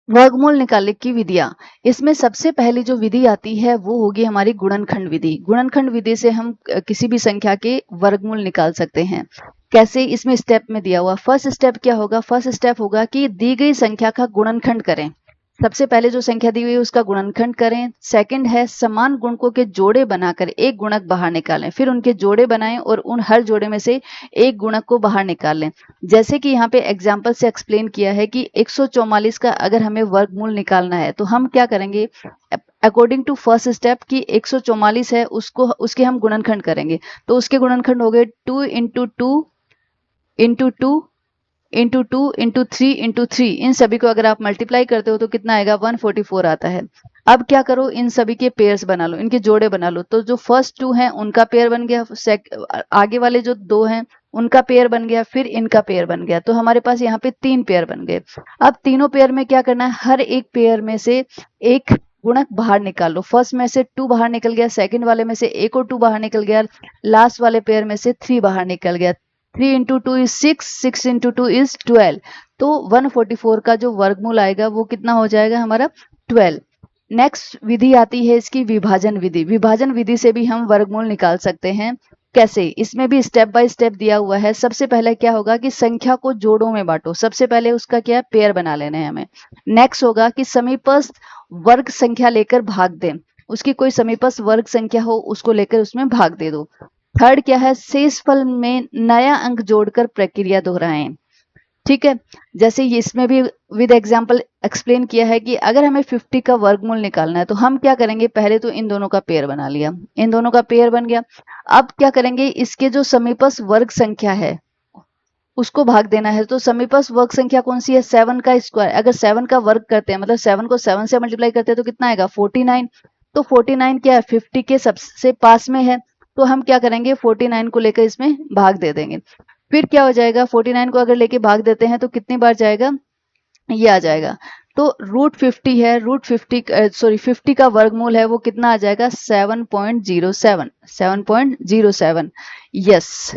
वर्गमूल निकालने की विधियां। इसमें सबसे पहली जो विधि आती है वो होगी हमारी गुणनखंड विधि। गुणनखंड विधि से हम किसी भी संख्या के वर्गमूल निकाल सकते हैं। कैसे? इसमें स्टेप में दिया हुआ फर्स्ट स्टेप क्या होगा? फर्स्ट स्टेप होगा कि दी गई संख्या का गुणनखंड करें। सबसे पहले जो संख्या दी हुई है उसका गुणनखंड करें। सेकंड है समान गुणकों के जोड़े बनाकर एक गुणक बाहर निकालें, फिर उनके जोड़े बनाएं और उन हर जोड़े में से एक गुणक को बाहर निकाल लें। जैसे कि यहाँ पे एग्जाम्पल से एक्सप्लेन किया है कि 144 का अगर हमें वर्गमूल निकालना है तो हम क्या करेंगे? अकॉर्डिंग टू फर्स्ट स्टेप कि 144 है उसको उसके हम गुणनखंड करेंगे। तो उसके गुणनखंड हो गए 2 into 2 into 2 into 2 into 3 into 3। इन सभी को अगर आप मल्टीप्लाई करते हो तो कितना आएगा? 144 आता है। अब क्या करो? इन सभी के पेयर्स बना लो, इनके जोड़े बना लो। तो जो फर्स्ट 2 हैं उनका पेयर बन गया, आगे वाले जो 2 हैं उनका पेयर बन गया, फिर इनका पेयर बन गया। तो हमारे पास यहाँ पे 3 पेयर बन गए। अब तीनों पेयर में क्या करना है? हर एक पेयर में से एक गुणक बाहर निकाल लो। फर्स्ट में से 2 बाहर निकल गया, सेकंड वाले में से एक और 2 बाहर निकल गया, लास्ट वाले पेयर में से 3 बाहर निकल गया। 3 इंटू 2 इज 6, 6 इंटू 2 इज 12। तो 144 का जो वर्गमूल आएगा वो कितना हो जाएगा हमारा? 12। नेक्स्ट विधि आती है इसकी विभाजन विधि। विभाजन विधि से भी हम वर्गमूल निकाल सकते हैं। कैसे? इसमें भी स्टेप बाय स्टेप दिया हुआ है। सबसे पहले क्या होगा कि संख्या को जोड़ों में बांटो। सबसे पहले उसका क्या है? पेयर बना लेने हैं हमें। नेक्स्ट होगा कि समीपस्थ वर्ग संख्या लेकर भाग दें। उसकी कोई समीपस्थ वर्ग संख्या हो उसको लेकर उसमें भाग दे दो। थर्ड क्या है? शेषफल में नया अंक जोड़कर प्रक्रिया दोहराएं। ठीक है, जैसे इसमें भी विद एग्जांपल एक्सप्लेन किया है कि अगर हमें 50 का वर्गमूल निकालना है तो हम क्या करेंगे? पहले तो इन दोनों का पेयर बना लिया, इन दोनों का पेयर बन गया। अब क्या करेंगे? इसके जो समीपस्थ वर्ग संख्या है उसको भाग देना है। तो समीपस्थ वर्ग संख्या कौन सी है? 7 का स्क्वायर। अगर 7 का वर्ग करते हैं मतलब 7 को 7 से मल्टीप्लाई करते हैं तो कितना आएगा? 49। तो 49 क्या है? 50 के सबसे पास में है। तो हम क्या करेंगे? 49 को लेकर इसमें भाग दे देंगे। फिर क्या हो जाएगा? 49 को अगर लेके भाग देते हैं तो कितनी बार जाएगा? ये आ जाएगा। तो रूट 50 है, रूट 50 सॉरी 50 का वर्गमूल है वो कितना आ जाएगा? 7.07। 7.07। यस।